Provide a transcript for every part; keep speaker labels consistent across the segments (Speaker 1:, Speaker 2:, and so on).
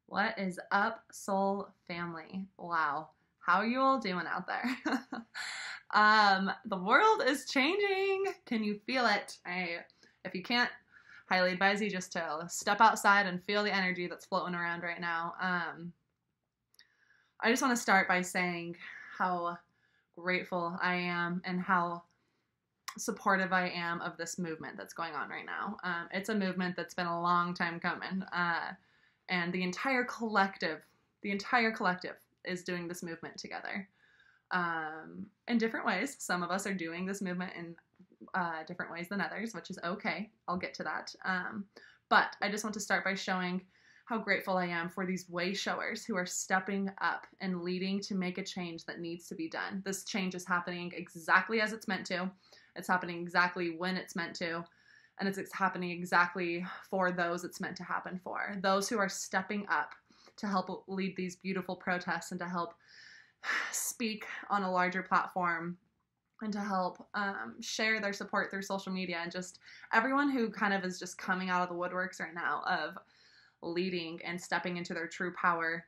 Speaker 1: What is up, soul family? Wow. How are you all doing out there? The world is changing. Can you feel it? If you can't, highly advise you just to step outside and feel the energy that's floating around right now. I just want to start by saying how grateful I am and how supportive I am of this movement that's going on right now. It's a movement that's been a long time coming. And the entire collective is doing this movement together in different ways. Some of us are doing this movement in different ways than others, which is okay. I'll get to that. But I just want to start by showing how grateful I am for these way showers who are stepping up and leading to make a change that needs to be done. This change is happening exactly as it's meant to. It's happening exactly when it's meant to. And it's happening exactly for those it's meant to happen for. Those who are stepping up to help lead these beautiful protests and to help speak on a larger platform and to help share their support through social media, and just everyone who kind of is just coming out of the woodworks right now of leading and stepping into their true power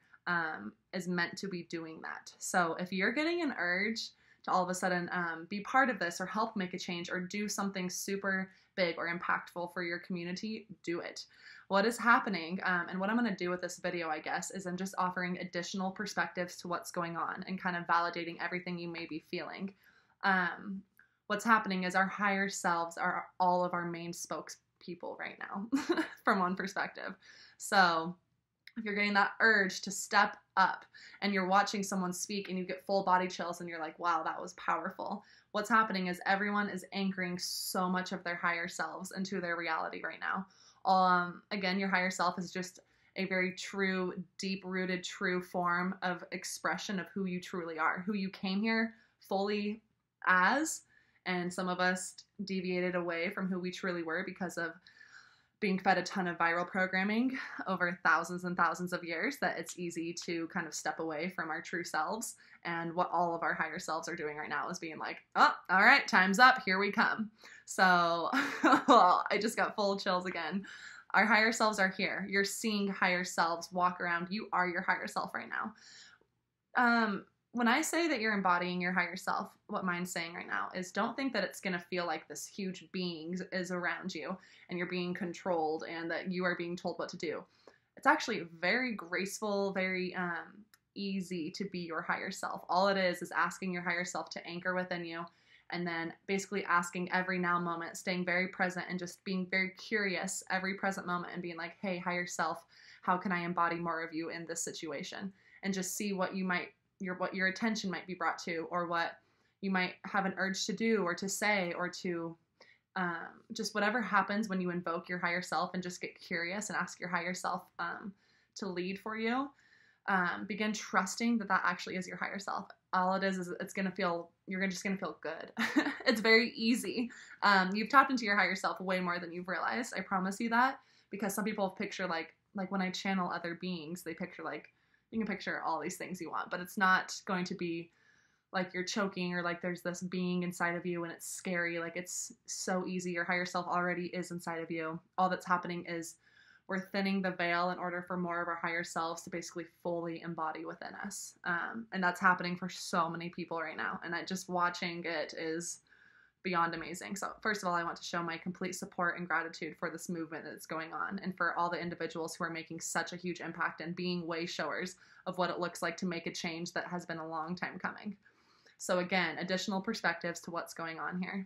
Speaker 1: is meant to be doing that. So if you're getting an urge to all of a sudden be part of this or help make a change or do something super big or impactful for your community, do it. What is happening, and what I'm going to do with this video, I guess, is I'm just offering additional perspectives to what's going on and kind of validating everything you may be feeling. What's happening is our higher selves are all of our main spokespeople right now from one perspective. So if you're getting that urge to step up and you're watching someone speak and you get full body chills and you're like, wow, that was powerful. What's happening is everyone is anchoring so much of their higher selves into their reality right now. Again, your higher self is just a very true, deep-rooted, true form of expression of who you truly are, who you came here fully as, and some of us deviated away from who we truly were because of being fed a ton of viral programming over thousands and thousands of years, that it's easy to kind of step away from our true selves. And what all of our higher selves are doing right now is being like, oh, all right, time's up, here we come. So well, I just got full chills again. Our higher selves are here. You're seeing higher selves walk around. You are your higher self right now. When I say that you're embodying your higher self, what mine's saying right now is don't think that it's going to feel like this huge being is around you and you're being controlled and that you are being told what to do. It's actually very graceful, very easy to be your higher self. All it is asking your higher self to anchor within you, and then basically asking every now moment, staying very present and just being very curious every present moment and being like, hey, higher self, how can I embody more of you in this situation? And just see what your attention might be brought to, or what you might have an urge to do or to say, or to just whatever happens when you invoke your higher self and just get curious and ask your higher self to lead for you. Begin trusting that that actually is your higher self. All it is it's going to feel, you're just going to feel good. It's very easy. You've tapped into your higher self way more than you've realized. I promise you that, because some people picture like when I channel other beings, they picture you can picture all these things you want, but it's not going to be like you're choking or like there's this being inside of you and it's scary. Like, it's so easy. Your higher self already is inside of you. All that's happening is we're thinning the veil in order for more of our higher selves to basically fully embody within us. And that's happening for so many people right now. And just watching it is beyond amazing. So first of all, I want to show my complete support and gratitude for this movement that's going on, and for all the individuals who are making such a huge impact and being way showers of what it looks like to make a change that has been a long time coming. So again, additional perspectives to what's going on here.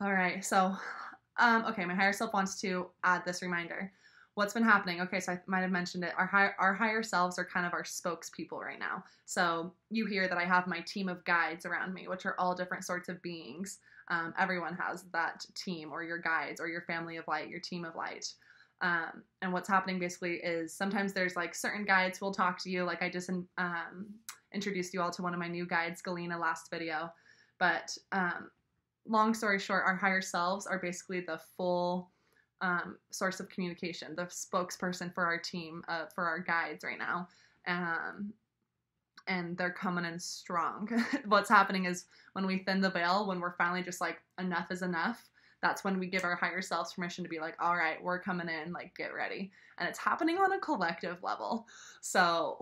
Speaker 1: All right, so okay, my higher self wants to add this reminder. What's been happening? Okay, so I might have mentioned it. Our higher selves are kind of our spokespeople right now. So you hear that I have my team of guides around me, which are all different sorts of beings. Everyone has that team, or your guides, or your family of light, your team of light. And what's happening basically is sometimes there's like certain guides who will talk to you. Like I just introduced you all to one of my new guides, Galena, last video. But long story short, our higher selves are basically the full source of communication, the spokesperson for our team, for our guides right now. And they're coming in strong. What's happening is when we thin the veil, when we're finally just like, enough is enough, that's when we give our higher selves permission to be like, all right, we're coming in, like, get ready. And it's happening on a collective level. So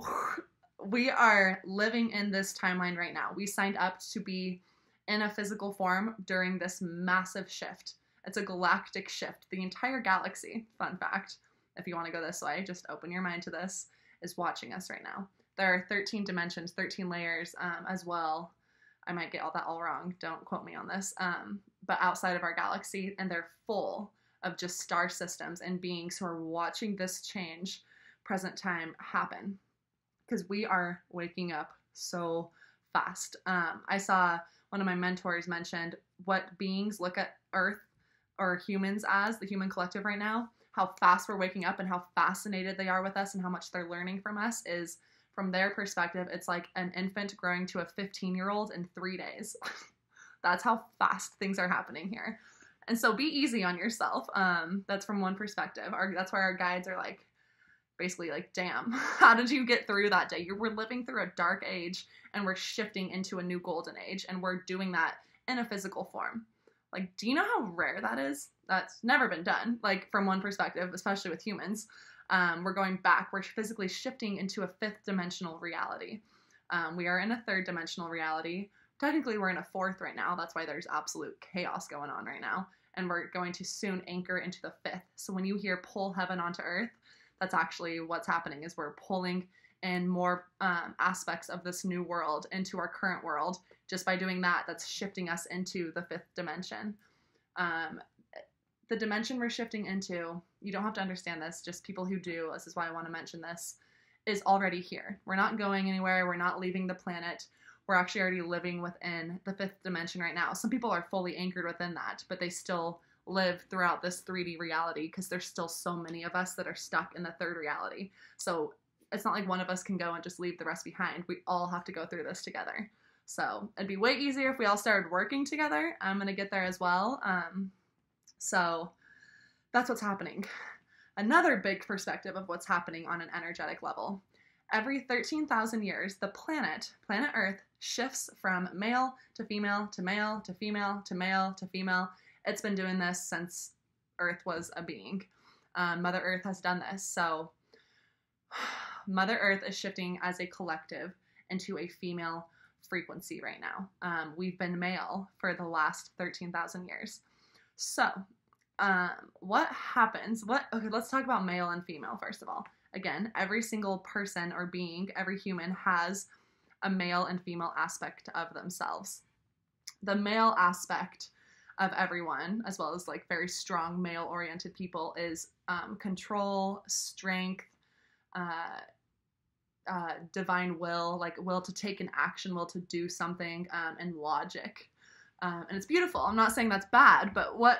Speaker 1: we are living in this timeline right now. We signed up to be in a physical form during this massive shift. It's a galactic shift. The entire galaxy, fun fact, if you want to go this way, just open your mind to this, is watching us right now. There are 13 dimensions, 13 layers as well. I might get all that all wrong. Don't quote me on this. But outside of our galaxy, and they're full of just star systems and beings who are watching this change, present time, happen. Because we are waking up so fast. I saw one of my mentors mentioned what beings look at Earth or humans as, the human collective right now, how fast we're waking up and how fascinated they are with us and how much they're learning from us is, from their perspective, it's like an infant growing to a 15-year-old in 3 days. That's how fast things are happening here. And so be easy on yourself. That's from one perspective. That's why our guides are like, basically like, damn, how did you get through that day? We're living through a dark age and we're shifting into a new golden age, and we're doing that in a physical form. Like, do you know how rare that is? That's never been done, like, from one perspective, especially with humans. We're going back. We're physically shifting into a 5th dimensional reality. We are in a 3rd dimensional reality. Technically, we're in a 4th right now. That's why there's absolute chaos going on right now. And we're going to soon anchor into the 5th. So when you hear pull heaven onto earth, that's actually what's happening, is we're pulling in more aspects of this new world into our current world. Just by doing that, that's shifting us into the 5th dimension. The dimension we're shifting into, you don't have to understand this, just people who do, this is why I want to mention this, is already here. We're not going anywhere. We're not leaving the planet. We're actually already living within the 5th dimension right now. Some people are fully anchored within that, but they still live throughout this 3D reality because there's still so many of us that are stuck in the 3rd reality. So it's not like one of us can go and just leave the rest behind. We all have to go through this together. So it'd be way easier if we all started working together. I'm going to get there as well. So that's what's happening. Another big perspective of what's happening on an energetic level. Every 13,000 years, the planet Earth, shifts from male to female to male to female to male to female. It's been doing this since Earth was a being. Mother Earth has done this. So Mother Earth is shifting as a collective into a female frequency right now. We've been male for the last 13,000 years. So what happens? Okay, let's talk about male and female first of all. Again, every single person or being, every human has a male and female aspect of themselves. The male aspect of everyone, as well as like very strong male-oriented people, is control, strength, divine will, like will to take an action, will to do something, and logic. And it's beautiful. I'm not saying that's bad, but what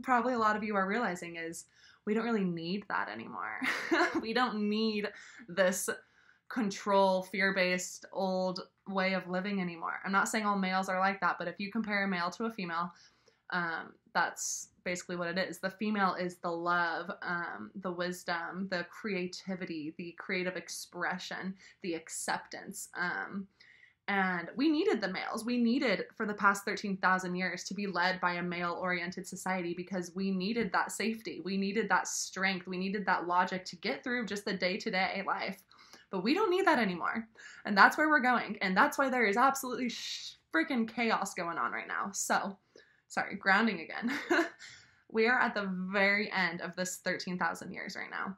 Speaker 1: probably a lot of you are realizing is we don't really need that anymore. We don't need this control, fear-based, old way of living anymore. I'm not saying all males are like that, but if you compare a male to a female, that's basically what it is. The female is the love, the wisdom, the creativity, the creative expression, the acceptance. And we needed the males. We needed, for the past 13,000 years, to be led by a male-oriented society because we needed that safety. We needed that strength. We needed that logic to get through just the day-to-day life. But we don't need that anymore. And that's where we're going. And that's why there is absolutely freaking chaos going on right now. So, sorry, grounding again. We are at the very end of this 13,000 years right now.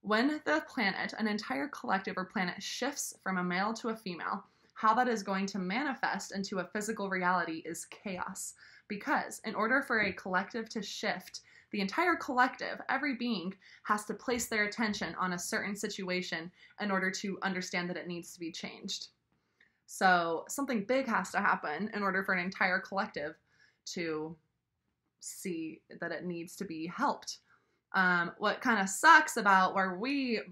Speaker 1: When the planet, an entire collective or planet, shifts from a male to a female, how that is going to manifest into a physical reality is chaos. Because in order for a collective to shift, the entire collective, every being, has to place their attention on a certain situation in order to understand that it needs to be changed. So something big has to happen in order for an entire collective to see that it needs to be helped. What kind of sucks about where we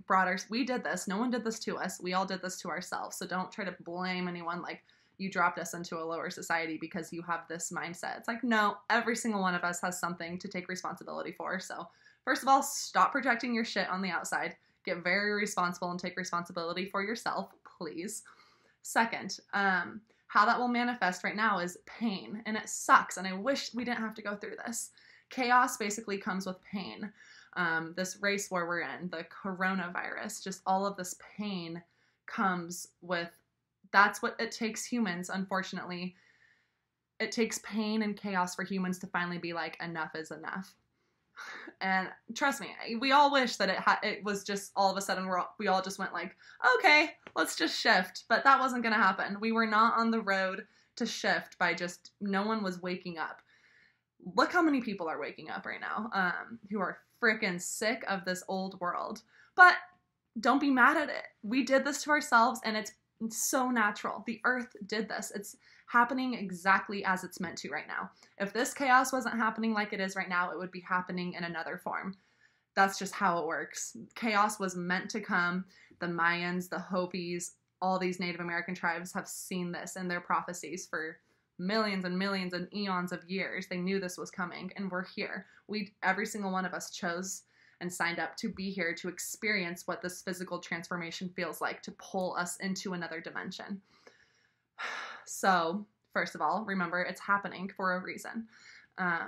Speaker 1: did this, no one did this to us, we all did this to ourselves. So don't try to blame anyone like you dropped us into a lower society because you have this mindset. It's like, no, every single one of us has something to take responsibility for. So first of all, stop projecting your shit on the outside. Get very responsible and take responsibility for yourself, please. Second, how that will manifest right now is pain, and it sucks, and I wish we didn't have to go through this. Chaos basically comes with pain. This race war we're in, the coronavirus, just all of this pain comes with, that's what it takes humans, unfortunately. It takes pain and chaos for humans to finally be like, enough is enough. And trust me, we all wish that it was just all of a sudden we all just went like, okay, let's just shift. But that wasn't going to happen. We were not on the road to shift by just, no one was waking up. Look how many people are waking up right now who are freaking sick of this old world. But don't be mad at it. We did this to ourselves, and it's so natural. The earth did this. It's happening exactly as it's meant to right now. If this chaos wasn't happening like it is right now, it would be happening in another form. That's just how it works. Chaos was meant to come. The Mayans, the Hopis, all these Native American tribes have seen this in their prophecies for millions and millions and eons of years. They knew this was coming, and we're here. Every single one of us chose and signed up to be here to experience what this physical transformation feels like, to pull us into another dimension. So, first of all, remember, it's happening for a reason.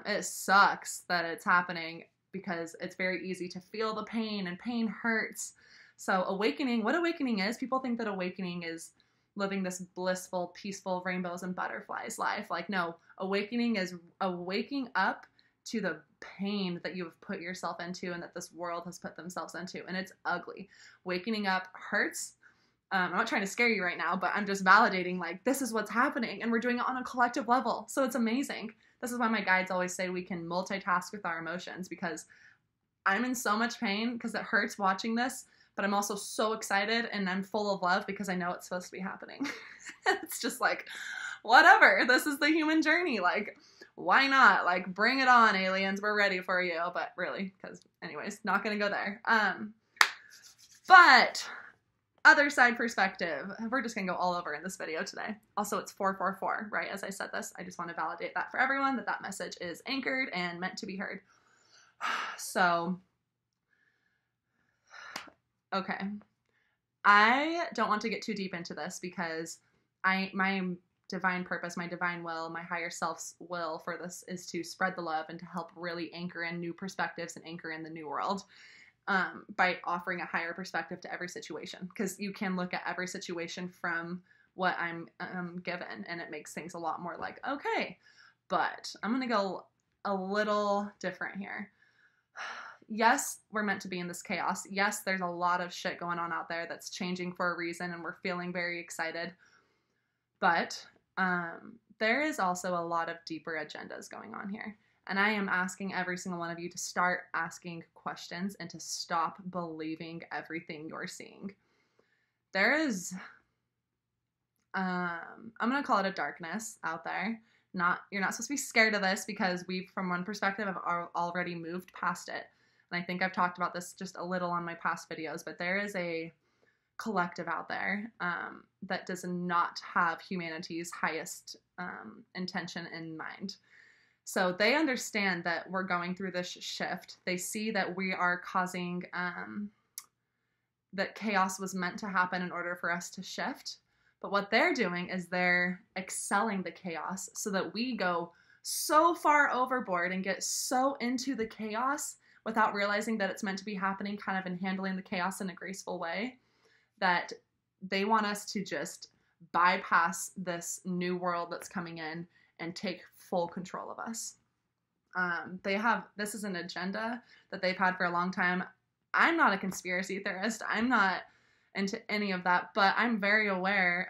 Speaker 1: It sucks that it's happening because it's very easy to feel the pain, and pain hurts. So awakening, what awakening is, people think that awakening is living this blissful, peaceful, rainbows and butterflies life. Like, no, awakening is a waking up to the pain that you have put yourself into and that this world has put themselves into. And it's ugly. Waking up hurts. I'm not trying to scare you right now, but I'm just validating, like, this is what's happening, and we're doing it on a collective level. So it's amazing. This is why my guides always say we can multitask with our emotions, because I'm in so much pain because it hurts watching this, but I'm also so excited and I'm full of love because I know it's supposed to be happening. It's just like, whatever, this is the human journey. Like, why not? Like, bring it on, aliens. We're ready for you. But really, because anyways, not going to go there. But other side perspective, we're just going to go all over in this video today. Also, it's 444, right? As I said this, I just want to validate that for everyone, that message is anchored and meant to be heard. So, okay. I don't want to get too deep into this because my divine purpose, my divine will, my higher self's will for this is to spread the love and to help really anchor in new perspectives and anchor in the new world. By offering a higher perspective to every situation, because you can look at every situation from what I'm given, and it makes things a lot more like, okay, but I'm going to go a little different here. Yes, we're meant to be in this chaos. Yes, there's a lot of shit going on out there that's changing for a reason, and we're feeling very excited, but there is also a lot of deeper agendas going on here. And I am asking every single one of you to start asking questions and to stop believing everything you're seeing. There is, I'm going to call it a darkness out there. You're not supposed to be scared of this because we, from one perspective, have already moved past it. And I think I've talked about this just a little on my past videos, but there is a collective out there that does not have humanity's highest intention in mind. So they understand that we're going through this shift. They see that we are causing, that chaos was meant to happen in order for us to shift. But what they're doing is they're excelling the chaos so that we go so far overboard and get so into the chaos without realizing that it's meant to be happening, kind of in handling the chaos in a graceful way, that they want us to just bypass this new world that's coming in and take full control of us. This is an agenda that they've had for a long time. I'm not a conspiracy theorist. I'm not into any of that, but I'm very aware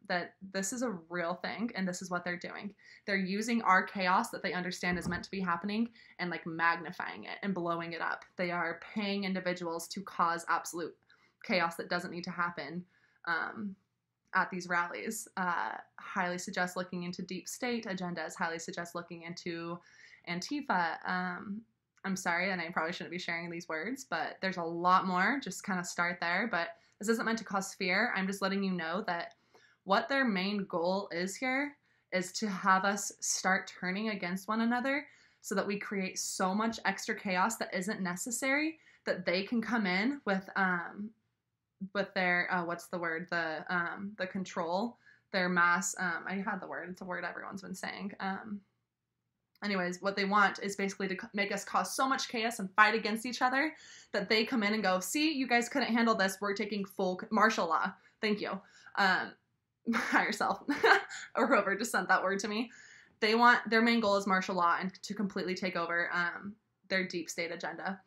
Speaker 1: that this is a real thing, and this is what they're doing. They're using our chaos that they understand is meant to be happening and like magnifying it and blowing it up. They are paying individuals to cause absolute chaos that doesn't need to happen at these rallies. Highly suggest looking into deep state agendas, highly suggest looking into Antifa. I'm sorry, and I probably shouldn't be sharing these words, but there's a lot more. Just kind of start there, but this isn't meant to cause fear. I'm just letting you know that what their main goal is here is to have us start turning against one another so that we create so much extra chaos that isn't necessary, that they can come in with their, what's the word? The control, their mass, I had the word, it's a word everyone's been saying. Anyways, what they want is basically to make us cause so much chaos and fight against each other that they come in and go, see, you guys couldn't handle this. We're taking full martial law. Thank you. By yourself or whoever just sent that word to me. They want, their main goal is martial law and to completely take over their deep state agenda.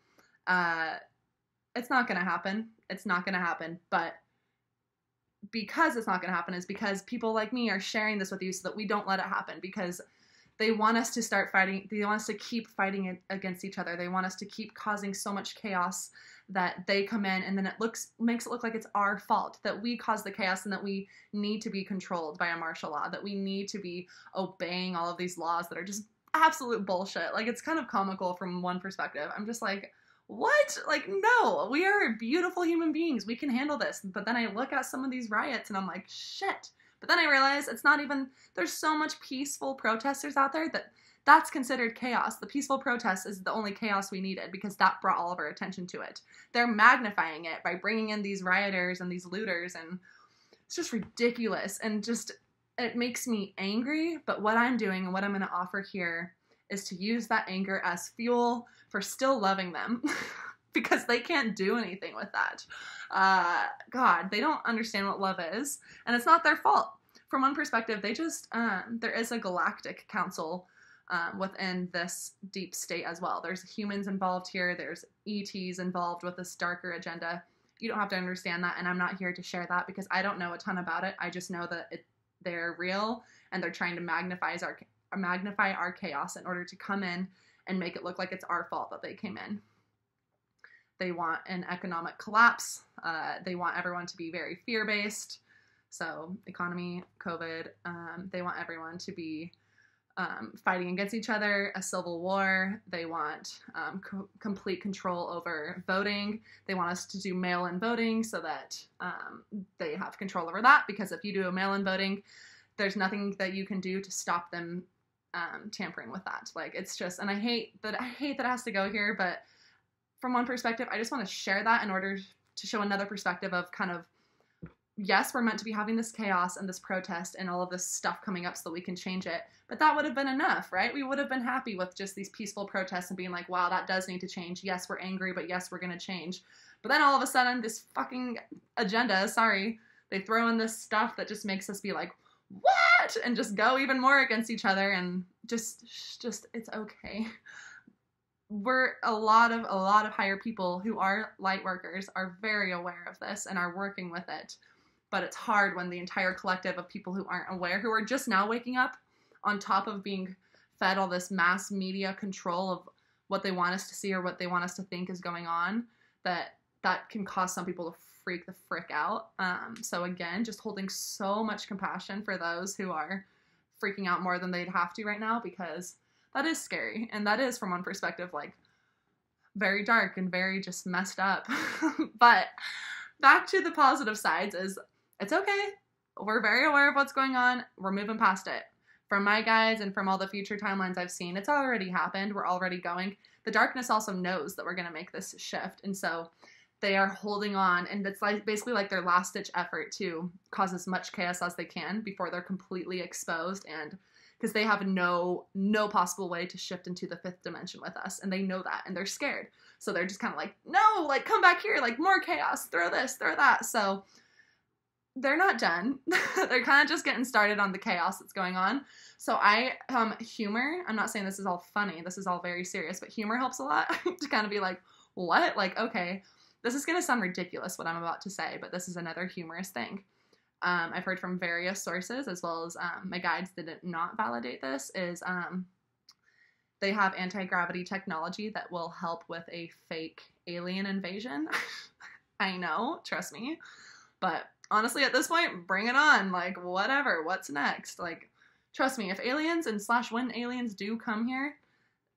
Speaker 1: It's not going to happen. It's not going to happen. But because it's not going to happen is because people like me are sharing this with you so that we don't let it happen, because they want us to start fighting. They want us to keep fighting against each other. They want us to keep causing so much chaos that they come in and then it makes it look like it's our fault, that we caused the chaos and that we need to be controlled by a martial law, that we need to be obeying all of these laws that are just absolute bullshit. Like, it's kind of comical from one perspective. I'm just like, what? Like, no, we are beautiful human beings. We can handle this. But then I look at some of these riots and I'm like, shit. But then I realize it's not even, there's so much peaceful protesters out there that that's considered chaos. The peaceful protest is the only chaos we needed because that brought all of our attention to it. They're magnifying it by bringing in these rioters and these looters, and it's just ridiculous. And just, it makes me angry. But what I'm doing and what I'm going to offer here is to use that anger as fuel for still loving them because they can't do anything with that. God, they don't understand what love is, and it's not their fault. From one perspective, they just, there is a galactic council within this deep state as well. There's humans involved here. There's ETs involved with this darker agenda. You don't have to understand that, and I'm not here to share that because I don't know a ton about it. I just know that they're real, and they're trying to magnify our chaos in order to come in and make it look like it's our fault that they came in. They want an economic collapse. They want everyone to be very fear-based. So economy, COVID, they want everyone to be fighting against each other, a civil war. They want complete control over voting. They want us to do mail-in voting so that they have control over that, because if you do a mail-in voting, there's nothing that you can do to stop them tampering with that. Like, it's just, and I hate that it has to go here, but from one perspective, I just want to share that in order to show another perspective of kind of, yes, we're meant to be having this chaos and this protest and all of this stuff coming up so that we can change it. But that would have been enough, right? We would have been happy with just these peaceful protests and being like, wow, that does need to change. Yes, we're angry, but yes, we're going to change. But then all of a sudden, this fucking agenda, they throw in this stuff that just makes us be like, what? And just go even more against each other, and just it's okay. We're a lot of higher people who are light workers are very aware of this and are working with it. But it's hard when the entire collective of people who aren't aware, who are just now waking up, on top of being fed all this mass media control of what they want us to see or what they want us to think is going on, that can cause some people to freak the frick out. So again, just holding so much compassion for those who are freaking out more than they'd have to right now, because that is scary. And that is, from one perspective, like, very dark and very just messed up. But back to the positive sides is, it's okay. We're very aware of what's going on. We're moving past it. From my guides and from all the future timelines I've seen, it's already happened. We're already going. The darkness also knows that we're going to make this shift. And so they are holding on. And it's like basically like their last ditch effort to cause as much chaos as they can before they're completely exposed, and because they have no possible way to shift into the fifth dimension with us. And they know that, and they're scared. So they're just kind of like, no, like, come back here, like, more chaos, throw this, throw that. So they're not done. They're kind of just getting started on the chaos that's going on. So humor, I'm not saying this is all funny, this is all very serious, but humor helps a lot to kind of be like, what? Like, okay, this is going to sound ridiculous what I'm about to say, but this is another humorous thing. I've heard from various sources, as well as my guides did not validate this, is they have anti-gravity technology that will help with a fake alien invasion. I know, trust me. But honestly, at this point, bring it on. Like, whatever, what's next? Like, trust me, if aliens and / when aliens do come here,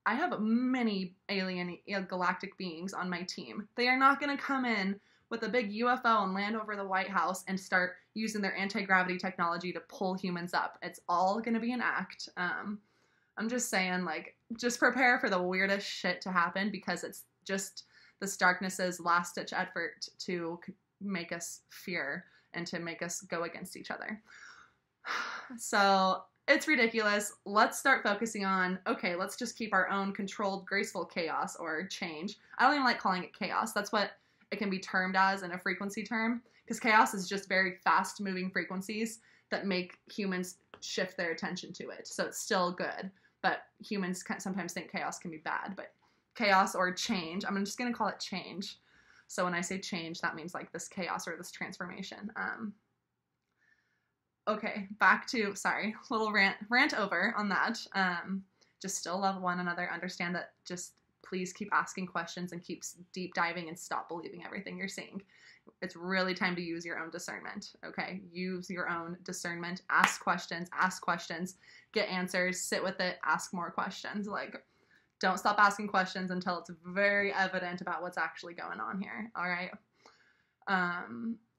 Speaker 1: I have many alien galactic beings on my team. They are not going to come in with a big UFO and land over the White House and start using their anti-gravity technology to pull humans up. It's all going to be an act. I'm just saying, like, just prepare for the weirdest shit to happen, because it's just this darkness's last-ditch effort to make us fear and to make us go against each other. So it's ridiculous. Let's start focusing on, okay, let's just keep our own controlled, graceful chaos or change. I don't even like calling it chaos. That's what it can be termed as in a frequency term, because chaos is just very fast moving frequencies that make humans shift their attention to it. So it's still good, but humans sometimes think chaos can be bad. But chaos or change, I'm just going to call it change. So when I say change, that means like this chaos or this transformation. Okay, back to, sorry, little rant over on that. Just still love one another. Understand that, just please keep asking questions and keep deep diving and stop believing everything you're seeing. It's really time to use your own discernment, okay? Use your own discernment. Ask questions, get answers, sit with it, ask more questions. Like, don't stop asking questions until it's very evident about what's actually going on here, all right?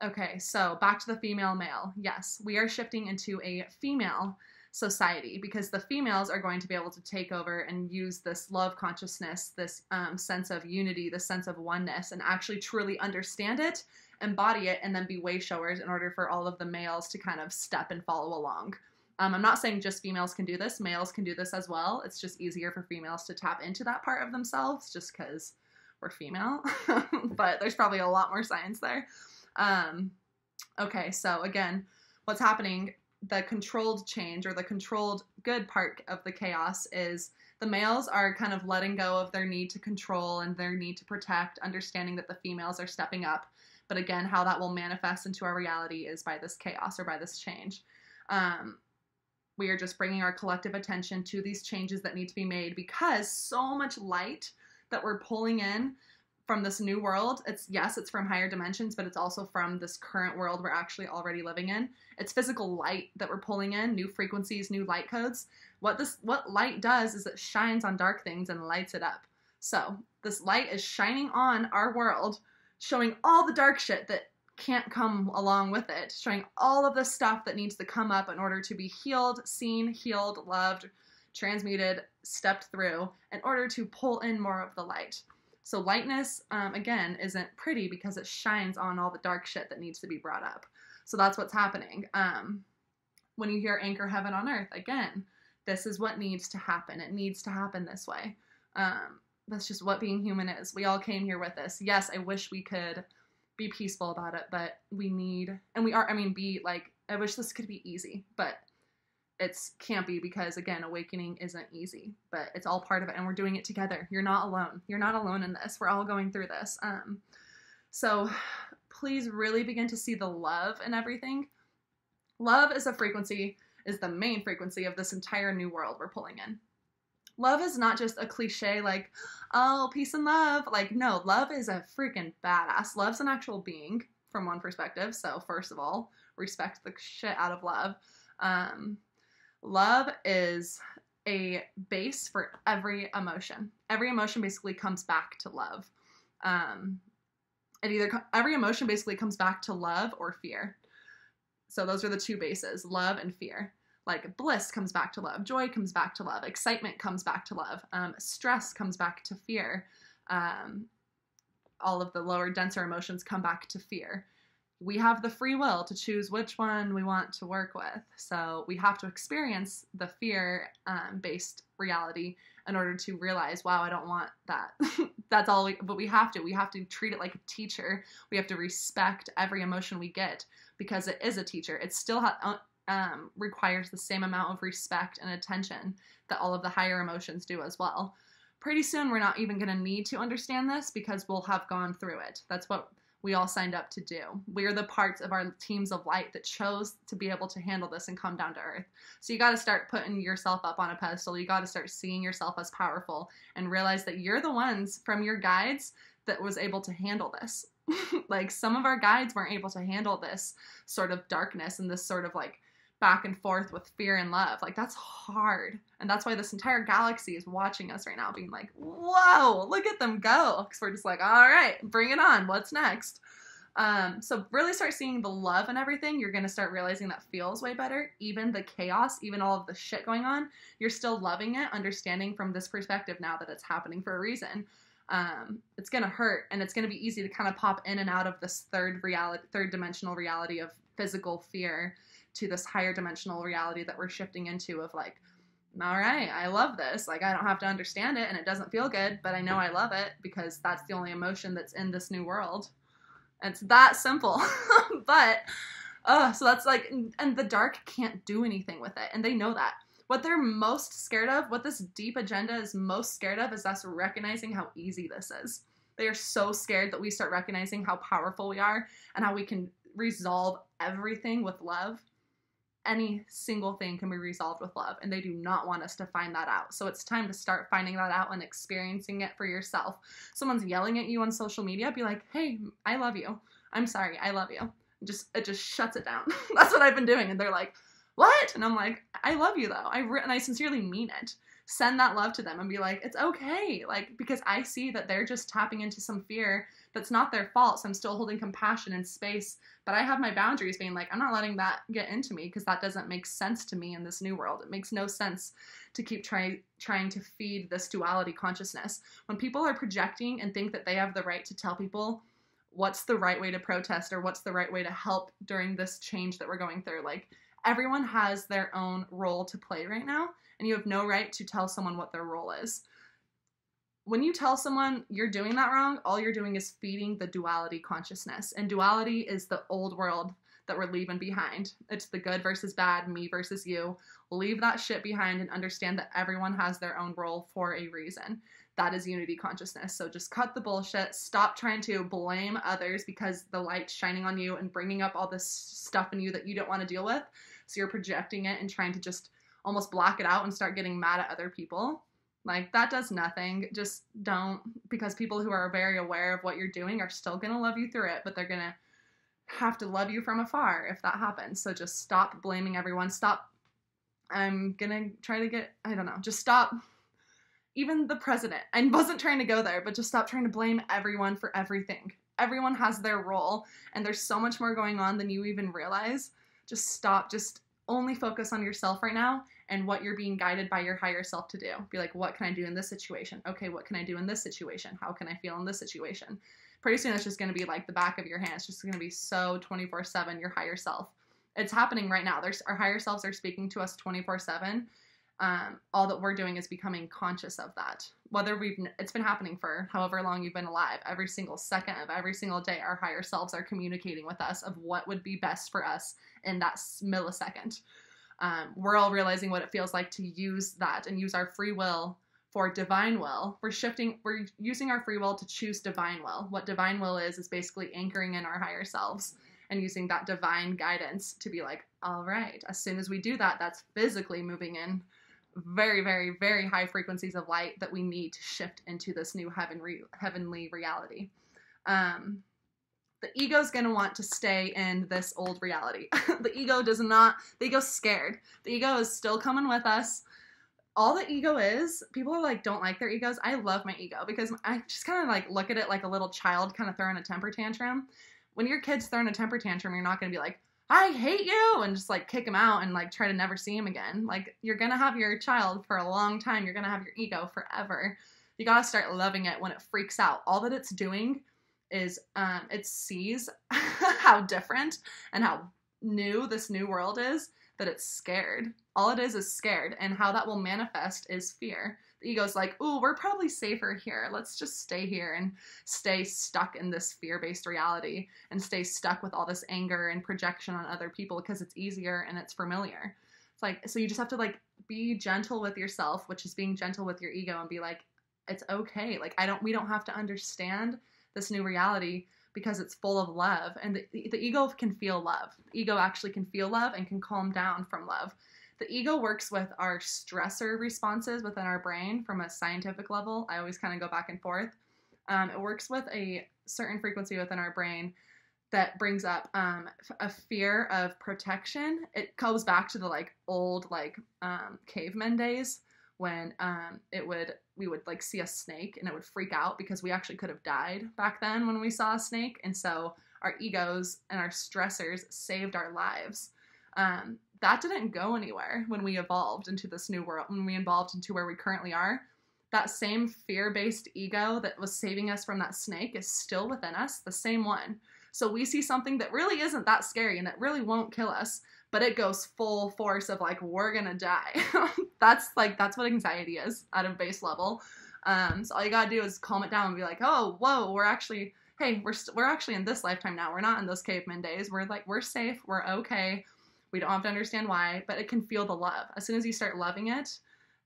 Speaker 1: Okay, so back to the female male. Yes, we are shifting into a female society because the females are going to be able to take over and use this love consciousness, this sense of unity, this sense of oneness, and actually truly understand it, embody it, and then be way showers in order for all of the males to kind of step and follow along. I'm not saying just females can do this. Males can do this as well. It's just easier for females to tap into that part of themselves just because we're female, but there's probably a lot more science there. Okay, so again, what's happening, the controlled change or the controlled good part of the chaos is the males are kind of letting go of their need to control and their need to protect, understanding that the females are stepping up. But again, how that will manifest into our reality is by this chaos or by this change. We are just bringing our collective attention to these changes that need to be made because so much light that we're pulling in from this new world, it's from higher dimensions, but it's also from this current world we're actually already living in. It's physical light that we're pulling in, new frequencies, new light codes. What light does is it shines on dark things and lights it up. So this light is shining on our world, showing all the dark shit that can't come along with it, showing all of the stuff that needs to come up in order to be healed, seen, healed, loved, transmuted, stepped through, in order to pull in more of the light. So lightness, again, isn't pretty because it shines on all the dark shit that needs to be brought up. So that's what's happening. When you hear anchor heaven on earth, again, this is what needs to happen. It needs to happen this way. That's just what being human is. We all came here with this. Yes, I wish we could be peaceful about it, but we need, and we are, I wish this could be easy, but can't be because, again, awakening isn't easy, but it's all part of it, and we're doing it together. You're not alone. You're not alone in this. We're all going through this. So please really begin to see the love in everything. Love is the main frequency of this entire new world we're pulling in. Love is not just a cliche like, oh, peace and love. Like, no, love is a freaking badass. Love's an actual being from one perspective. So first of all, respect the shit out of love. Love is a base for every emotion. Every emotion basically comes back to love. Every emotion basically comes back to love or fear. So those are the two bases, love and fear. Like bliss comes back to love, joy comes back to love, excitement comes back to love, stress comes back to fear. All of the lower, denser emotions come back to fear. We have the free will to choose which one we want to work with. So we have to experience the fear-based reality in order to realize, wow, I don't want that. That's all but we have to treat it like a teacher. We have to respect every emotion we get because it is a teacher. It still requires the same amount of respect and attention that all of the higher emotions do as well. Pretty soon, we're not even going to need to understand this because we'll have gone through it. That's what we all signed up to do. We're the parts of our teams of light that chose to be able to handle this and come down to earth. So you got to start putting yourself up on a pedestal. You got to start seeing yourself as powerful and realize that you're the ones from your guides that was able to handle this. Like some of our guides weren't able to handle this sort of darkness and this sort of like back and forth with fear and love. Like that's hard. And that's why this entire galaxy is watching us right now being like, whoa, look at them go. Because we're just like, all right, bring it on. What's next? So really start seeing the love and everything. You're going to start realizing that feels way better. Even the chaos, even all of the shit going on, you're still loving it, understanding from this perspective now that it's happening for a reason. It's going to hurt and it's going to be easy to kind of pop in and out of this third dimensional reality of physical fear to this higher dimensional reality that we're shifting into of like, all right, I love this. Like, I don't have to understand it and it doesn't feel good, but I know I love it because that's the only emotion that's in this new world. And it's that simple. But, so that's like, and the dark can't do anything with it. And they know that. What they're most scared of, what this deep agenda is most scared of, is us recognizing how easy this is. They are so scared that we start recognizing how powerful we are and how we can resolve everything with love. Any single thing can be resolved with love, and they do not want us to find that out. So it's time to start finding that out and experiencing it for yourself. Someone's yelling at you on social media, be like, hey, I love you. I'm sorry, I love you. It just shuts it down. That's what I've been doing. And they're like, what? And I'm like, I love you though. And I sincerely mean it. Send that love to them and be like, it's okay. Like, because I see that they're just tapping into some fear that's not their fault. So I'm still holding compassion and space, but I have my boundaries being like, I'm not letting that get into me because that doesn't make sense to me in this new world. It makes no sense to keep trying to feed this duality consciousness. When people are projecting and think that they have the right to tell people what's the right way to protest or what's the right way to help during this change that we're going through, like, everyone has their own role to play right now, and you have no right to tell someone what their role is. When you tell someone you're doing that wrong, all you're doing is feeding the duality consciousness. And duality is the old world that we're leaving behind. It's the good versus bad, me versus you. Leave that shit behind and understand that everyone has their own role for a reason. That is unity consciousness. So just cut the bullshit. Stop trying to blame others because the light's shining on you and bringing up all this stuff in you that you don't want to deal with. So you're projecting it and trying to just almost block it out and start getting mad at other people. Like, that does nothing. Just don't, because people who are very aware of what you're doing are still going to love you through it, but they're going to have to love you from afar if that happens. So just stop blaming everyone. Stop. I'm going to try to get, I don't know, just stop. Even the president. I wasn't trying to go there, but just stop trying to blame everyone for everything. Everyone has their role, and there's so much more going on than you even realize. Just stop. Just only focus on yourself right now and what you're being guided by your higher self to do. Be like, what can I do in this situation? Okay, what can I do in this situation? How can I feel in this situation? Pretty soon it's just going to be like the back of your hand. It's just going to be so 24/7, your higher self. It's happening right now. Our higher selves are speaking to us 24/7. All that we're doing is becoming conscious of that. It's been happening for however long you've been alive. Every single second of every single day, our higher selves are communicating with us of what would be best for us in that millisecond. We're all realizing what it feels like to use that and use our free will for divine will. We're using our free will to choose divine will. What divine will is basically anchoring in our higher selves and using that divine guidance to be like, all right, as soon as we do that, that's physically moving in very, very, very high frequencies of light that we need to shift into this new heavenly reality. The ego's going to want to stay in this old reality. The ego's scared. The ego is still coming with us. All the ego is, people are like, don't like their egos. I love my ego because I just kind of like look at it like a little child kind of throwing a temper tantrum. When your kid's throwing a temper tantrum, you're not going to be like, I hate you, and just like kick him out and like try to never see him again. Like, you're going to have your child for a long time. You're going to have your ego forever. You got to start loving it when it freaks out. All that it's doing is it sees how different and how new this new world is, that it's scared. All it is scared, and how that will manifest is fear. The ego's like, ooh, we're probably safer here. Let's just stay here and stay stuck in this fear-based reality and stay stuck with all this anger and projection on other people because it's easier and it's familiar. It's like, so you just have to like be gentle with yourself, which is being gentle with your ego, and be like, it's okay. Like, we don't have to understand this new reality because it's full of love. And the ego can feel love. The ego actually can feel love and can calm down from love. The ego works with our stressor responses within our brain from a scientific level. I always kind of go back and forth. It works with a certain frequency within our brain that brings up a fear of protection. It goes back to the like old like caveman days when we would like see a snake and it would freak out because we actually could have died back then when we saw a snake. And so our egos and our stressors saved our lives. That didn't go anywhere when we evolved into this new world, when we evolved into where we currently are. That same fear-based ego that was saving us from that snake is still within us, the same one. So we see something that really isn't that scary and that really won't kill us, but it goes full force of like, we're gonna die. That's what anxiety is at a base level. So all you gotta do is calm it down and be like, oh, whoa, we're actually in this lifetime now. We're not in those caveman days. We're safe. We're okay. We don't have to understand why, but it can feel the love. As soon as you start loving it,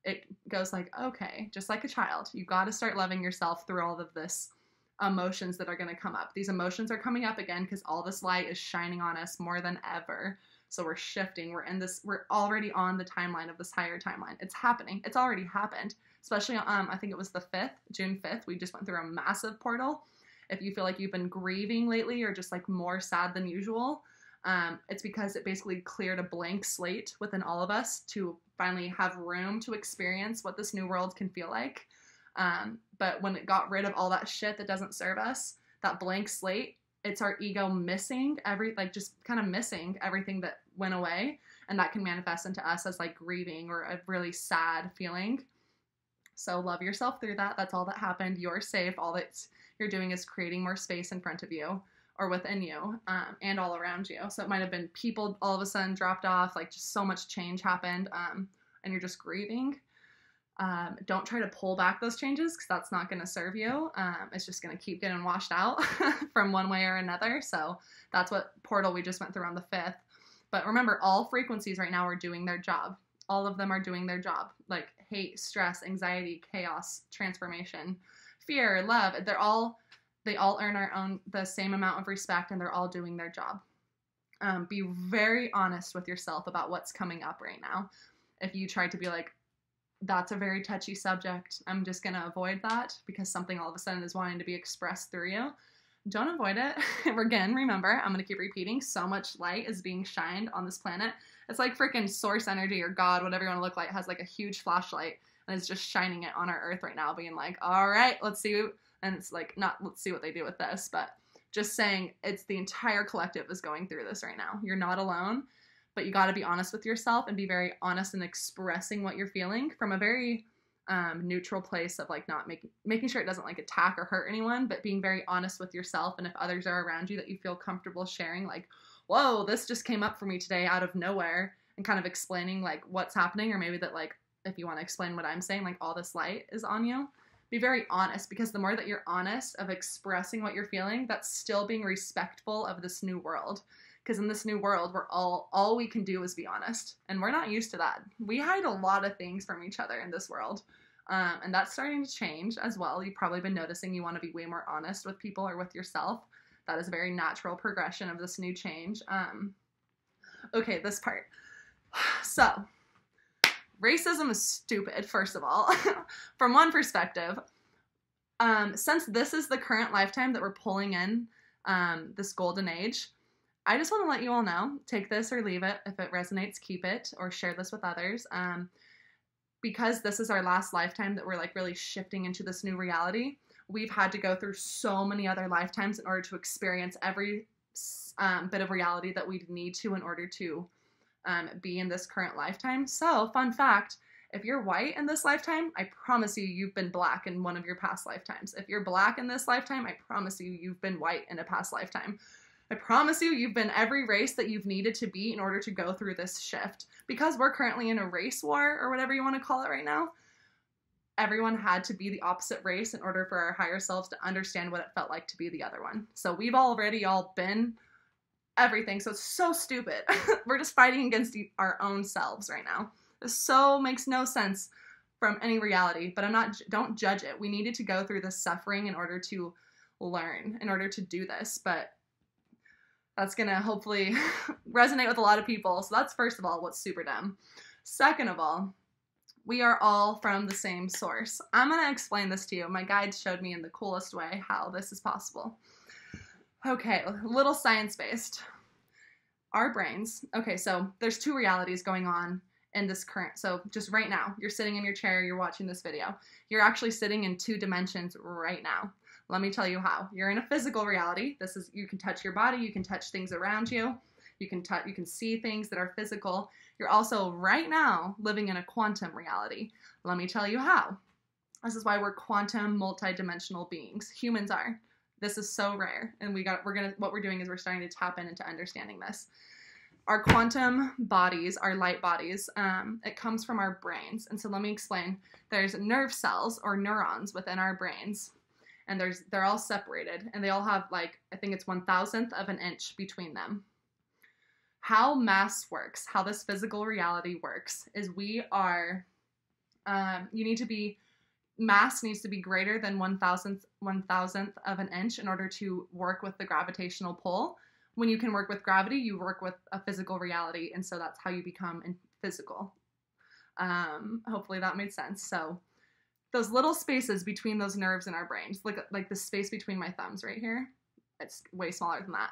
Speaker 1: it goes like, okay, just like a child. You got to start loving yourself through all of this emotions that are going to come up. These emotions are coming up again because all this light is shining on us more than ever. So we're shifting. We're already on the timeline of this higher timeline. It's happening. It's already happened. Especially, I think it was the 5th, June 5th. We just went through a massive portal. If you feel like you've been grieving lately or just like more sad than usual, it's because it basically cleared a blank slate within all of us to finally have room to experience what this new world can feel like. But when it got rid of all that shit that doesn't serve us, that blank slate, it's our ego missing just kind of missing everything that went away. And that can manifest into us as like grieving or a really sad feeling. So love yourself through that. That's all that happened. You're safe. All that you're doing is creating more space in front of you or within you, and all around you. So it might have been people all of a sudden dropped off, like just so much change happened, and you're just grieving. Don't try to pull back those changes because that's not going to serve you. It's just going to keep getting washed out from one way or another. So that's what portal we just went through on the 5th. But remember, all frequencies right now are doing their job. All of them are doing their job. Like hate, stress, anxiety, chaos, transformation, fear, love. They all earn the same amount of respect, and they're all doing their job. Be very honest with yourself about what's coming up right now. If you try to be like, that's a very touchy subject, I'm just going to avoid that because something all of a sudden is wanting to be expressed through you, don't avoid it. Again, remember, I'm going to keep repeating, so much light is being shined on this planet. It's like freaking source energy or God, whatever you want to look like, has like a huge flashlight and is just shining it on our earth right now, being like, all right, let's see. And it's like, not let's see what they do with this, but just saying it's the entire collective is going through this right now. You're not alone, but you got to be honest with yourself and be very honest in expressing what you're feeling from a very neutral place of like not making sure it doesn't like attack or hurt anyone, but being very honest with yourself. And if others are around you that you feel comfortable sharing, like, whoa, this just came up for me today out of nowhere, and kind of explaining like what's happening, or maybe that like, if you want to explain what I'm saying, like all this light is on you. Be very honest, because the more that you're honest of expressing what you're feeling, that's still being respectful of this new world. Because in this new world, we're all we can do is be honest. And we're not used to that. We hide a lot of things from each other in this world. And that's starting to change as well. You've probably been noticing you want to be way more honest with people or with yourself. That is a very natural progression of this new change. Okay, this part. So, racism is stupid, first of all. From one perspective, since this is the current lifetime that we're pulling in, this golden age, I just want to let you all know, take this or leave it. If it resonates, keep it, or share this with others. Because this is our last lifetime that we're like really shifting into this new reality, we've had to go through so many other lifetimes in order to experience every bit of reality that we need to in order to be in this current lifetime. So, fun fact, if you're white in this lifetime, I promise you, you've been black in one of your past lifetimes. If you're black in this lifetime, I promise you, you've been white in a past lifetime. I promise you, you've been every race that you've needed to be in order to go through this shift. Because we're currently in a race war, or whatever you want to call it right now, everyone had to be the opposite race in order for our higher selves to understand what it felt like to be the other one. So we've already all been everything. So it's so stupid. We're just fighting against our own selves right now. This so makes no sense from any reality, but don't judge it. We needed to go through this suffering in order to learn, in order to do this, but that's going to hopefully resonate with a lot of people. So that's first of all, what's super dumb. Second of all, we are all from the same source. I'm going to explain this to you. My guide showed me in the coolest way how this is possible. Okay, a little science-based. Our brains, okay, so there's two realities going on in this current, so just right now, you're sitting in your chair, you're watching this video. You're actually sitting in 2 dimensions right now. Let me tell you how. You're in a physical reality. This is, you can touch your body, you can touch things around you, you can see things that are physical. You're also right now living in a quantum reality. Let me tell you how. This is why we're quantum multidimensional beings. Humans are. This is so rare, and what we're doing is we're starting to tap into understanding this. our quantum bodies, our light bodies, it comes from our brains. And so let me explain. There's nerve cells or neurons within our brains, and they're all separated, and they all have like, I think it's 1,000th of an inch between them. How mass works, how this physical reality works, is mass needs to be greater than 1,000th of an inch in order to work with the gravitational pull. When you can work with gravity, you work with a physical reality, and so that's how you become physical. Hopefully that made sense. So those little spaces between those nerves in our brains, like the space between my thumbs right here, it's way smaller than that.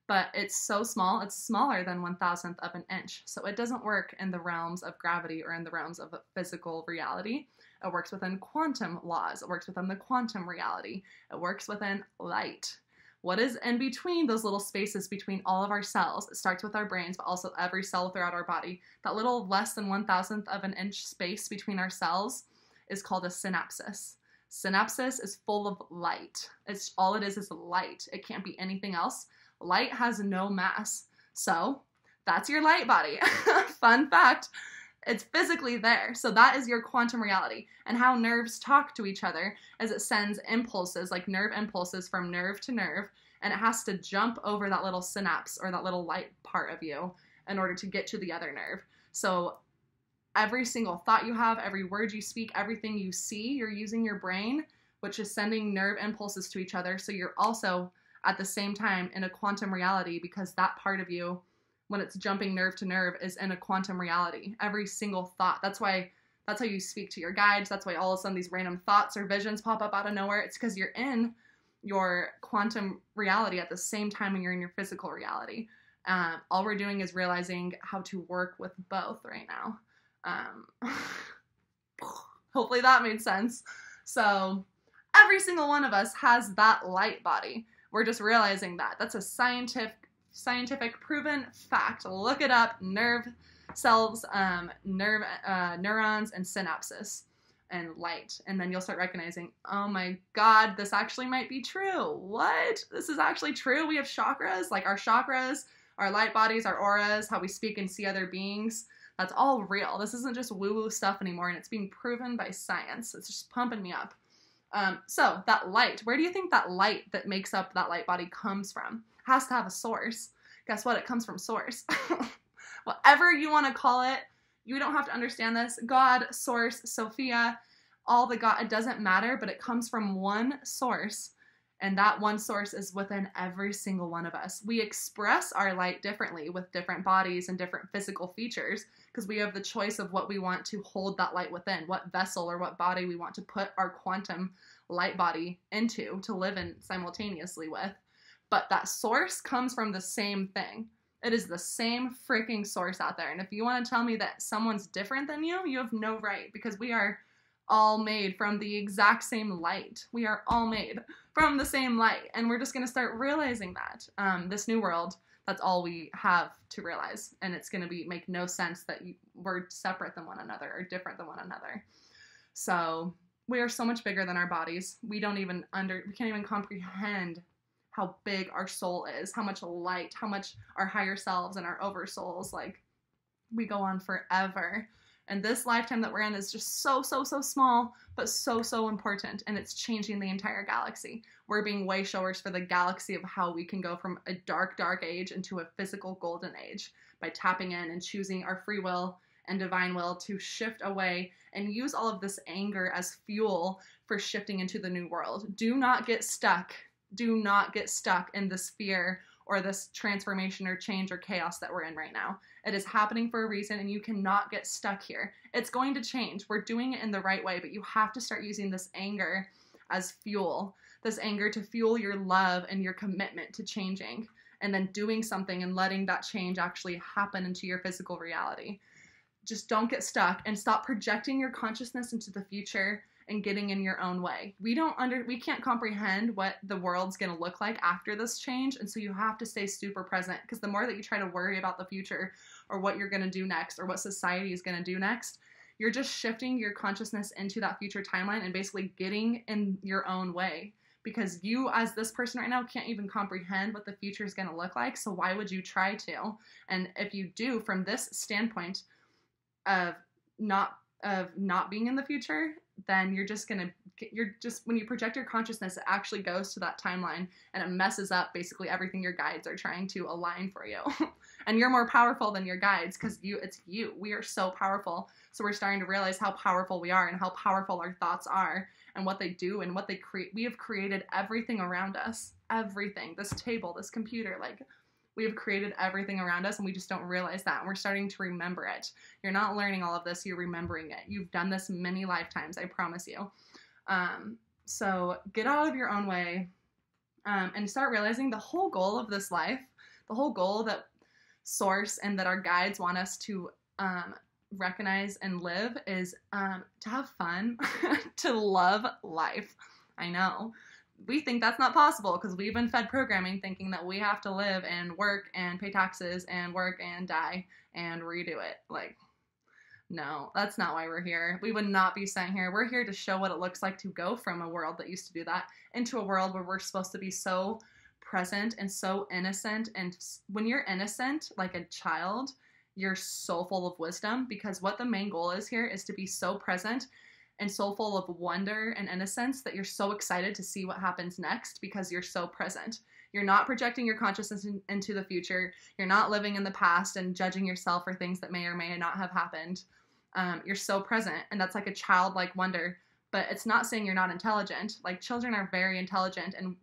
Speaker 1: But it's so small, it's smaller than 1,000th of an inch. So it doesn't work in the realms of gravity or in the realms of physical reality. It works within quantum laws. It works within the quantum reality. It works within light. What is in between those little spaces between all of our cells? It starts with our brains, but also every cell throughout our body. That little less than 1,000th of an inch space between our cells is called a synapsis. Synapsis is full of light. It's all it is light. It can't be anything else. Light has no mass. So that's your light body. Fun fact. It's physically there. So that is your quantum reality. And how nerves talk to each other is it sends impulses, like nerve impulses from nerve to nerve, and it has to jump over that little synapse or that little light part of you in order to get to the other nerve. So every single thought you have, every word you speak, everything you see, you're using your brain, which is sending nerve impulses to each other. So you're also at the same time in a quantum reality, because that part of you, when it's jumping nerve to nerve, is in a quantum reality. Every single thought. That's how you speak to your guides. That's why all of a sudden these random thoughts or visions pop up out of nowhere. It's because you're in your quantum reality at the same time when you're in your physical reality. All we're doing is realizing how to work with both right now. Hopefully that made sense. So every single one of us has that light body. We're just realizing that. That's a scientific proven fact. Look it up. Nerve cells, neurons, and synapses, and light. And then you'll start recognizing, oh my God, this actually might be true. What? This is actually true? We have chakras? Like our chakras, our light bodies, our auras, how we speak and see other beings. That's all real. This isn't just woo-woo stuff anymore, and it's being proven by science. It's just pumping me up. So that light, where do you think that light that makes up that light body comes from? It has to have a source. Guess what? It comes from source. Whatever you want to call it, you don't have to understand this. God, source, Sophia, all the God, it doesn't matter, but it comes from one source. And that one source is within every single one of us. We express our light differently with different bodies and different physical features because we have the choice of what we want to hold that light within, what vessel or what body we want to put our quantum light body into to live in simultaneously with. But that source comes from the same thing. It is the same freaking source out there. And if you want to tell me that someone's different than you have no right, because we are all made from the exact same light. We are all made from the same light. And we're just going to start realizing that. This new world, that's all we have to realize. And it's going to make no sense that we're separate than one another or different than one another. So we are so much bigger than our bodies. We can't even comprehend how big our soul is, how much light, how much our higher selves and our oversouls, like, we go on forever. And this lifetime that we're in is just so small, but so important. And it's changing the entire galaxy. We're being way showers for the galaxy of how we can go from a dark age into a physical golden age by tapping in and choosing our free will and divine will to shift away and use all of this anger as fuel for shifting into the new world. Do not get stuck. Do not get stuck in this fear or this transformation or change or chaos that we're in right now. It is happening for a reason, and you cannot get stuck here. It's going to change. We're doing it in the right way, but you have to start using this anger as fuel, this anger to fuel your love and your commitment to changing, and then doing something and letting that change actually happen into your physical reality. Just don't get stuck and stop projecting your consciousness into the future and getting in your own way. We can't comprehend what the world's going to look like after this change, and so you have to stay super present, because the more that you try to worry about the future or what you're going to do next or what society is going to do next, you're just shifting your consciousness into that future timeline and basically getting in your own way because you as this person right now can't even comprehend what the future is going to look like. So why would you try to? And if you do, from this standpoint of not being in the future, then you're just when you project your consciousness, it actually goes to that timeline and it messes up basically everything your guides are trying to align for you. And you're more powerful than your guides, because it's you. We are so powerful. So we're starting to realize how powerful we are and how powerful our thoughts are and what they do and what they create. We have created everything around us. Everything. This table, this computer, like, we have created everything around us, and we just don't realize that. And we're starting to remember it. You're not learning all of this, you're remembering it. You've done this many lifetimes, I promise you. So get out of your own way, and start realizing the whole goal of this life, the whole goal that Source and that our guides want us to recognize and live is to have fun, to love life. I know. We think that's not possible because we've been fed programming thinking that we have to live and work and pay taxes and work and die and redo it. Like, no, that's not why we're here. We would not be sent here. We're here to show what it looks like to go from a world that used to do that into a world where we're supposed to be so present and so innocent. And when you're innocent, like a child, you're so full of wisdom, because what the main goal is here is to be so present and so full of wonder and innocence that you're so excited to see what happens next because you're so present. You're not projecting your consciousness into the future. You're not living in the past and judging yourself for things that may or may not have happened. You're so present, and that's like a childlike wonder. But it's not saying you're not intelligent. Like, children are very intelligent, and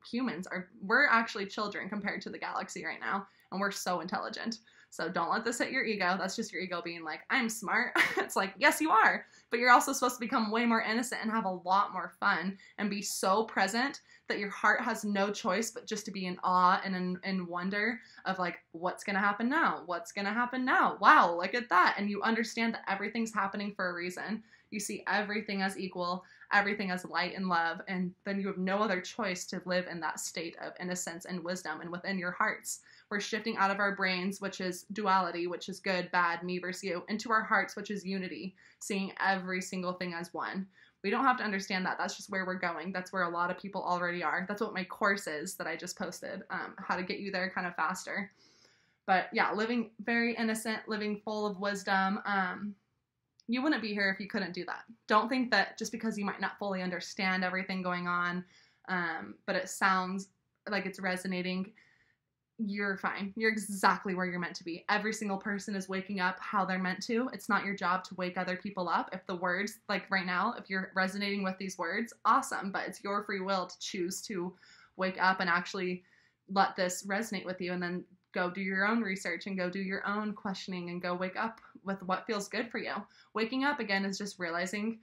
Speaker 1: we're actually children compared to the galaxy right now, and we're so intelligent. So don't let this hit your ego. That's just your ego being like, I'm smart. It's like, yes, you are. But you're also supposed to become way more innocent and have a lot more fun and be so present that your heart has no choice but just to be in awe and in wonder of, like, what's going to happen now? What's going to happen now? Wow, look at that. And you understand that everything's happening for a reason. You see everything as equal, everything as light and love, and then you have no other choice to live in that state of innocence and wisdom and within your hearts. We're shifting out of our brains, which is duality, which is good, bad, me versus you, into our hearts, which is unity, seeing every single thing as one. We don't have to understand that. That's just where we're going. That's where a lot of people already are. That's what my course is that I just posted, how to get you there kind of faster. But yeah, living very innocent, living full of wisdom. You wouldn't be here if you couldn't do that. Don't think that just because you might not fully understand everything going on, but it sounds like it's resonating, you're fine. You're exactly where you're meant to be. Every single person is waking up how they're meant to. It's not your job to wake other people up. If the words, like right now, if you're resonating with these words, awesome, but it's your free will to choose to wake up and actually let this resonate with you, and then go do your own research and go do your own questioning and go wake up with what feels good for you. Waking up, again, is just realizing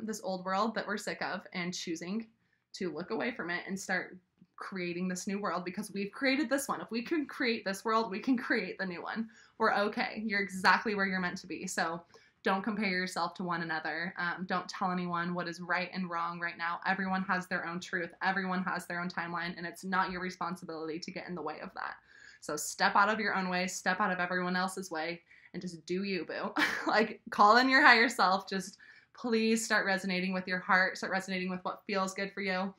Speaker 1: this old world that we're sick of and choosing to look away from it and start creating this new world, because we've created this one. If we can create this world, we can create the new one. We're okay. You're exactly where you're meant to be. So don't compare yourself to one another. Don't tell anyone what is right and wrong right now. Everyone has their own truth. Everyone has their own timeline, and it's not your responsibility to get in the way of that. So step out of your own way, step out of everyone else's way, and just do you, boo. Like, call in your higher self. Just please start resonating with your heart. Start resonating with what feels good for you.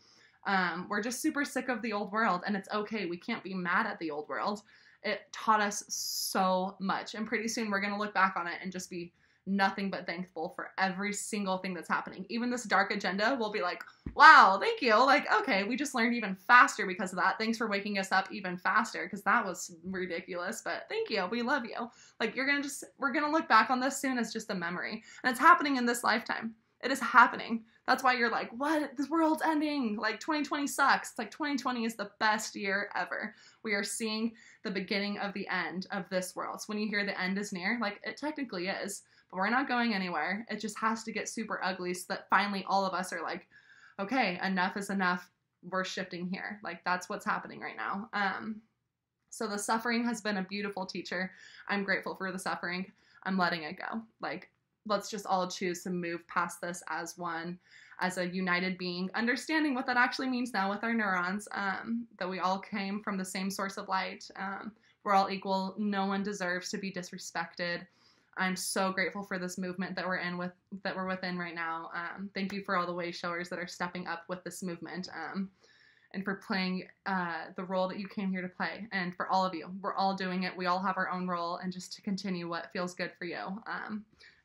Speaker 1: We're just super sick of the old world, and it's okay. We can't be mad at the old world. It taught us so much, and pretty soon we're going to look back on it and just be nothing but thankful for every single thing that's happening. Even this dark agenda, we'll be like, wow, thank you. Like, okay, we just learned even faster because of that. Thanks for waking us up even faster, because that was ridiculous, but thank you. We love you. Like, we're going to look back on this soon as just a memory, and it's happening in this lifetime. It is happening. That's why you're like, what? This world's ending. Like, 2020 sucks. It's like 2020 is the best year ever. We are seeing the beginning of the end of this world. So when you hear the end is near, like, it technically is, but we're not going anywhere. It just has to get super ugly so that finally all of us are like, okay, enough is enough. We're shifting here. Like, that's what's happening right now. So the suffering has been a beautiful teacher. I'm grateful for the suffering. I'm letting it go. Like, let's just all choose to move past this as one, as a united being, understanding what that actually means now with our neurons, that we all came from the same source of light. We're all equal. No one deserves to be disrespected. I'm so grateful for this movement that we're within right now. Thank you for all the way showers that are stepping up with this movement. And for playing the role that you came here to play. And for all of you, we're all doing it. We all have our own role, and just to continue what feels good for you.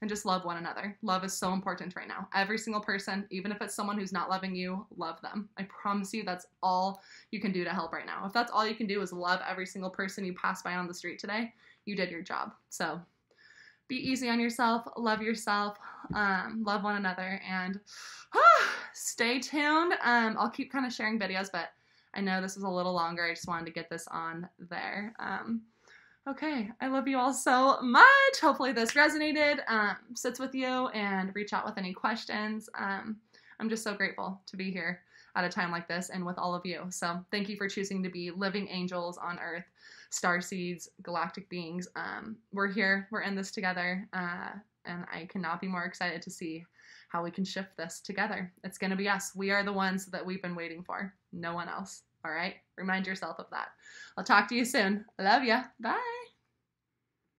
Speaker 1: And just love one another. Love is so important right now. Every single person, even if it's someone who's not loving you, love them. I promise you that's all you can do to help right now. If that's all you can do is love every single person you pass by on the street today, you did your job. So be easy on yourself, love one another, and stay tuned. I'll keep kind of sharing videos, but I know this was a little longer. I just wanted to get this on there. Okay, I love you all so much. Hopefully this resonated, sits with you, and reach out with any questions. I'm just so grateful to be here at a time like this and with all of you. So thank you for choosing to be living angels on earth, starseeds, galactic beings. We're here, we're in this together, and I cannot be more excited to see how we can shift this together. It's going to be us. We are the ones that we've been waiting for. No one else. All right? Remind yourself of that. I'll talk to you soon. I love ya. Bye.